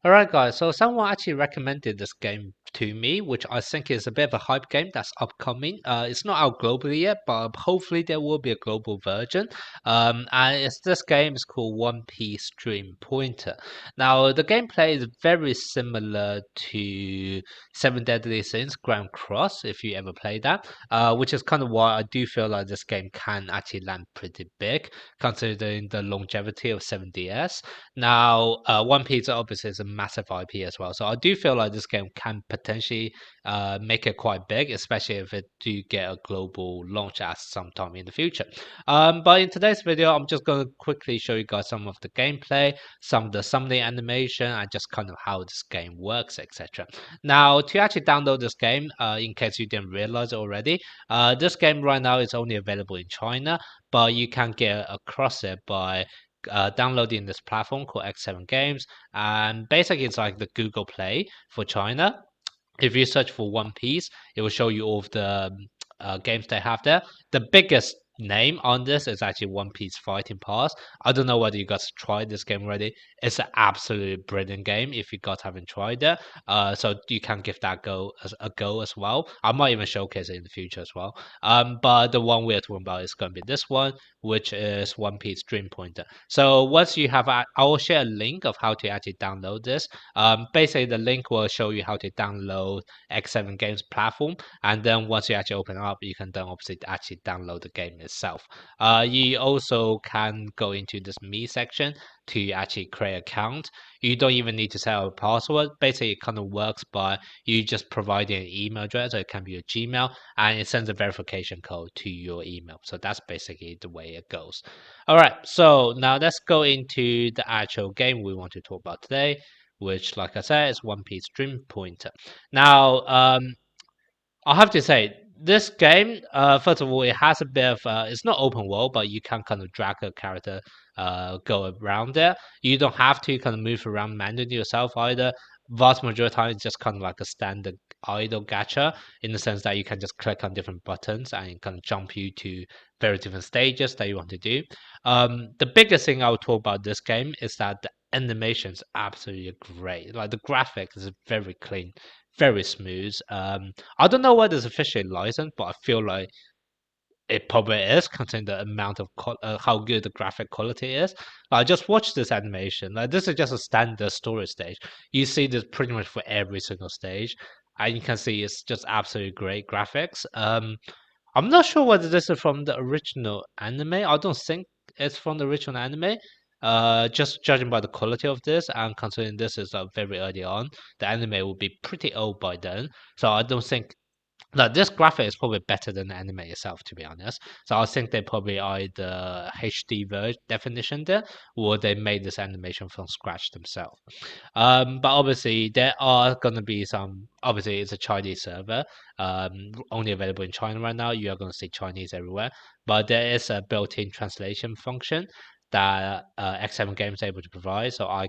Alright guys, so someone actually recommended this game to me, which I think is a bit of a hype game that's upcoming. It's not out globally yet, but hopefully there will be a global version. And this game is called One Piece Dream Pointer. Now the gameplay is very similar to Seven Deadly Sins Grand Cross, if you ever played that. Which is kind of why I do feel like this game can actually land pretty big, considering the longevity of 7DS. Now, One Piece obviously is a massive IP as well, so I do feel like this game can potentially make it quite big, especially if it do get a global launch at some time in the future. But in today's video, I'm just going to quickly show you guys some of the gameplay, some of the summoning animation, and just kind of how this game works, etc. Now, to actually download this game, in case you didn't realize it already, this game right now is only available in China, but you can get across it by downloading this platform called X7 Games, and basically it's like the Google Play for China. If you search for One Piece, it will show you all of the games they have there. The biggest name on this is actually One Piece Fighting Pass. I don't know whether you guys tried this game already. It's an absolutely brilliant game if you guys haven't tried it. So you can give that a go as well. I might even showcase it in the future as well. But the one we're talking about is going to be this one, which is One Piece Dream Pointer. So once you have, I will share a link of how to actually download this. Basically, the link will show you how to download X7 Games platform, and then once you actually open it up, you can then obviously actually download the game itself. You also can go into this Me section to actually create an account. You don't even need to set up a password. Basically, it kind of works by you just providing an email address, or it can be your Gmail, and it sends a verification code to your email. So that's basically the way it goes. All right, so now let's go into the actual game we want to talk about today, which, like I said, is One Piece Dream Pointer. Now, I have to say, this game, first of all, it has a bit of, it's not open world, but you can kind of drag a character, go around there. You don't have to kind of move around manually yourself either. Vast majority of the time, it's just kind of like a standard idle gacha in the sense that you can just click on different buttons and it kind of jump you to very different stages that you want to do. The biggest thing I would talk about this game is that the animation's absolutely great. Like the graphics is very clean, very smooth. I don't know whether it's officially licensed, but I feel like it probably is, considering the amount of how good the graphic quality is. I just watched this animation. Like this is just a standard story stage. You see this pretty much for every single stage, and you can see it's just absolutely great graphics. I'm not sure whether this is from the original anime. I don't think it's from the original anime. Just judging by the quality of this and considering this is very early on, the anime will be pretty old by then. So I don't think that this graphic is probably better than the anime itself, to be honest. So I think they probably either HD definition there, or they made this animation from scratch themselves. But obviously there are gonna be some. Obviously, it's a Chinese server, only available in China right now. You are gonna see Chinese everywhere, but there is a built-in translation function that X7 Games is able to provide. So I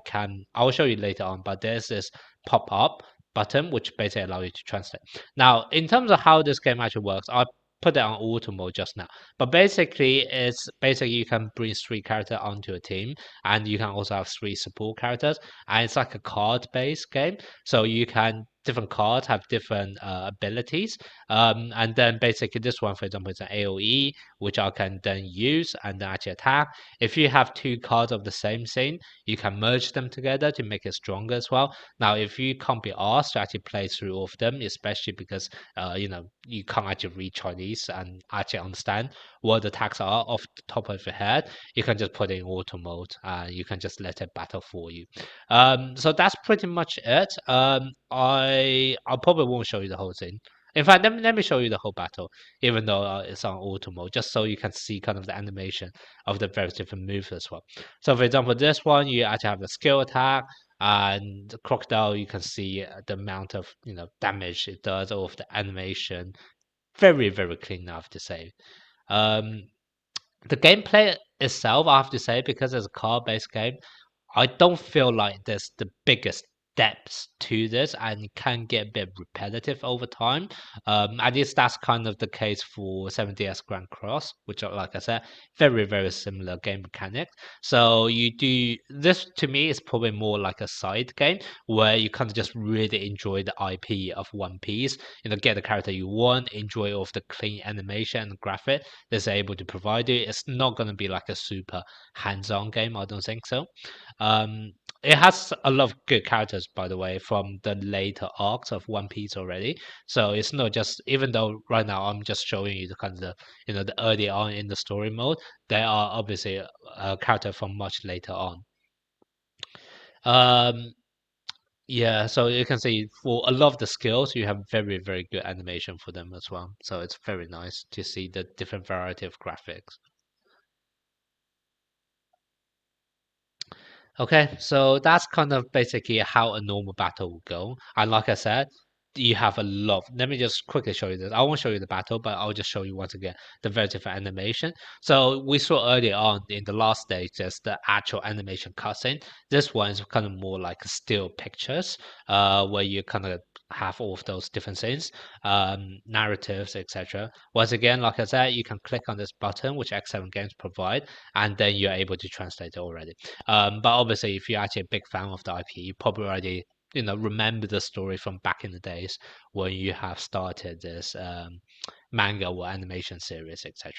will show you later on. But there's this pop-up button which basically allows you to translate. Now, in terms of how this game actually works, I put it on auto mode just now. But basically, it's basically you can bring three characters onto a team, and you can also have three support characters, and it's like a card-based game. So you can different cards have different abilities, and then basically this one, for example, is an AOE, which I can then use and then actually attack. If you have two cards of the same thing, you can merge them together to make it stronger as well. Now, if you can't be asked to actually play through all of them, especially because you can't actually read Chinese and actually understand what the attacks are off the top of your head, you can just put it in auto mode and you can just let it battle for you. So that's pretty much it. I probably won't show you the whole thing. In fact, let me show you the whole battle, even though it's on auto mode, just so you can see kind of the animation of the various different moves as well. So, for example, this one you actually have the skill attack, and the crocodile you can see the amount of damage it does, all of the animation, very clean, I have to say. Um, the gameplay itself, I have to say, because it's a car-based game, I don't feel like there's the biggest depth to this, and it can get a bit repetitive over time. At least that's kind of the case for 7DS Grand Cross, which are, like I said, very, very similar game mechanics. So you do this, to me, is probably more like a side game where you kind of just really enjoy the IP of One Piece. Get the character you want, enjoy all of the clean animation and graphic that's able to provide you. It's not going to be like a super hands-on game. I don't think so. Um, it has a lot of good characters, by the way, from the later arcs of One Piece already. So it's not just, even though right now I'm just showing you the kind of the early on in the story mode, there are obviously a character from much later on. Um, yeah, so you can see for a lot of the skills, you have very, very good animation for them as well. So it's very nice to see the different variety of graphics. Okay, so that's kind of basically how a normal battle will go. And like I said, you have a lot. Let me just quickly show you this. I won't show you the battle, but I'll just show you once again the very different animation. So we saw earlier on in the last stage, just the actual animation cutscene. This one is kind of more like still pictures, where you kind of have all of those different scenes, narratives, etc. Once again, like I said, you can click on this button, which X7 Games provide, and then you're able to translate it already. But obviously, if you're actually a big fan of the IP, you probably already remember the story from back in the days when you have started this manga or animation series, etc.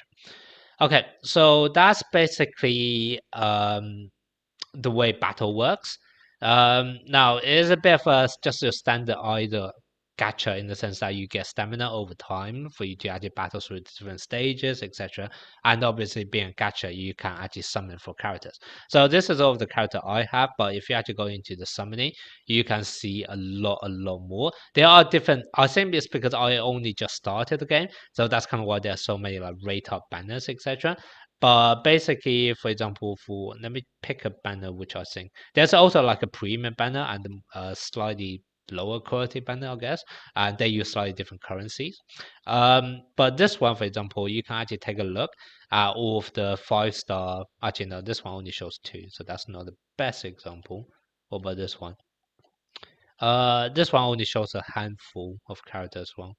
Okay, so that's basically the way battle works. Now it is a bit of just a standard either gacha in the sense that you get stamina over time for you to actually battle through the different stages, etc. And obviously, being a gacha, you can actually summon for characters. So this is all of the character I have, but if you actually go into the summoning, you can see a lot more. There are different. I think it's because I only just started the game, so that's kind of why there are so many like rate up banners, etc. But basically, for example, for let me pick a banner which I think there's also like a premium banner and a slightly lower quality banner, I guess, and they use slightly different currencies. But this one, for example, you can actually take a look at all of the 5-star. Actually, no, this one only shows two, so that's not the best example. What about this one? This one only shows a handful of characters. Well,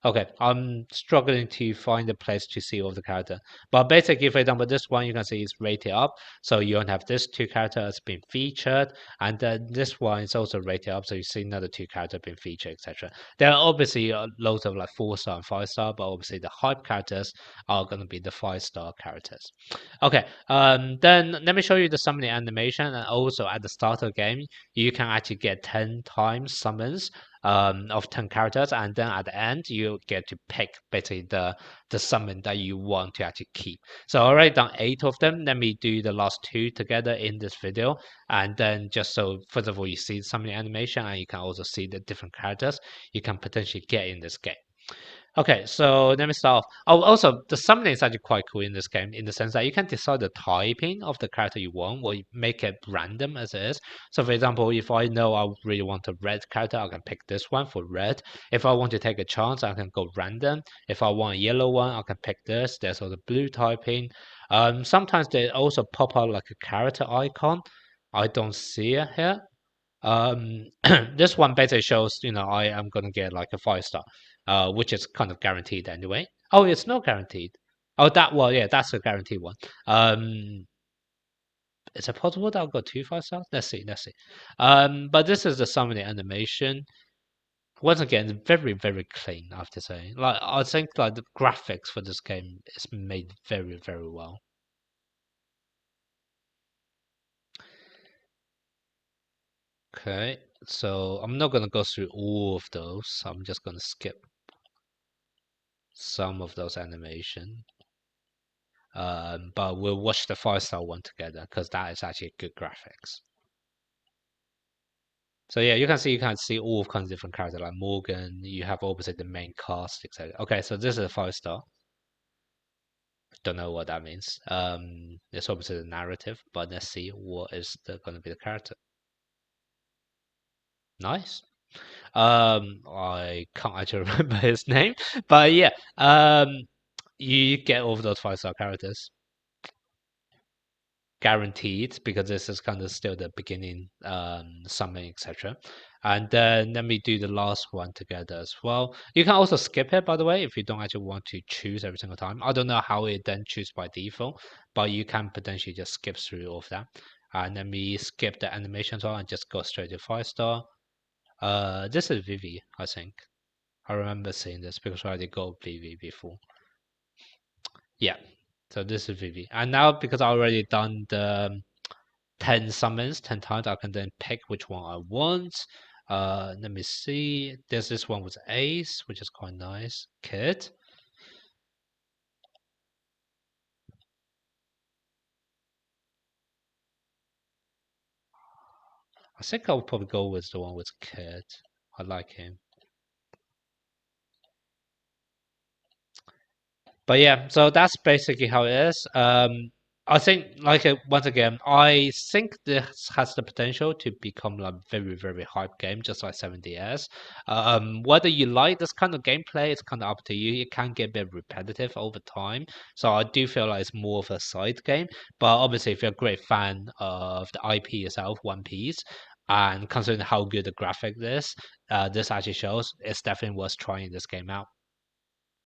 okay, I'm struggling to find a place to see all the character. But basically, for example, this one you can see is rated up. So you don't have this two characters being featured. And then this one is also rated up. So you see another two characters being featured, etc. There are obviously loads of like 4-star and 5-star, but obviously the hype characters are going to be the 5-star characters. Okay, then let me show you the summoning animation. And also at the start of the game, you can actually get 10 times summons of 10 characters, and then at the end you get to pick basically the summon that you want to actually keep. So I already done 8 of them. Let me do the last 2 together in this video, and then just so first of all you see the summoning animation, and you can also see the different characters you can potentially get in this game. Okay, so let me start off. Oh, also, the summoning is actually quite cool in this game in the sense that you can decide the typing of the character you want, or you make it random as it is. So, for example, if I know I really want a red character, I can pick this one for red. If I want to take a chance, I can go random. If I want a yellow one, I can pick this. There's also blue typing. Sometimes they also pop out like a character icon. I don't see it here. This one basically shows, I am gonna get like a 5-star, which is kind of guaranteed anyway. Oh, it's not guaranteed. Oh, yeah, that's a guaranteed one. Is it possible that I'll go 2 5 stars? Let's see. But this is the summary animation. Once again, very, very clean, I have to say. Like, I think like the graphics for this game is made very, very well. Okay, so I'm not gonna go through all of those. I'm just gonna skip some of those animation. But we'll watch the 5-star one together because that is actually good graphics. So yeah, you can see all kinds of different characters like Morgan. You have obviously the main cast, etc. Okay, so this is a 5-star. Don't know what that means. It's obviously the narrative, but let's see what is going to be the character. Nice. I can't actually remember his name, but yeah. You get all of those 5-star characters. guaranteed because this is kind of still the beginning, summon, etc. And then let me do the last one together as well. You can also skip it, by the way, if you don't actually want to choose every single time. I don't know how it then choose by default, but you can potentially just skip through all of that. And let me skip the animation as well and just go straight to 5-star. This is Vivi, I think. I remember seeing this because I did go Vivi before. Yeah, so this is Vivi. And now because I already done the 10 summons 10 times, I can then pick which one I want. Let me see. There's this one with Ace, which is quite nice. Kid. I think I'll probably go with the one with Kid. I like him. But yeah, so that's basically how it is. I think, like once again, I think this has the potential to become a very, very hype game, just like 7DS. Whether you like this kind of gameplay, it's kind of up to you. It can get a bit repetitive over time, so I do feel like it's more of a side game. But obviously, if you're a great fan of the IP itself, One Piece, and considering how good the graphic is, this actually shows it's definitely worth trying this game out.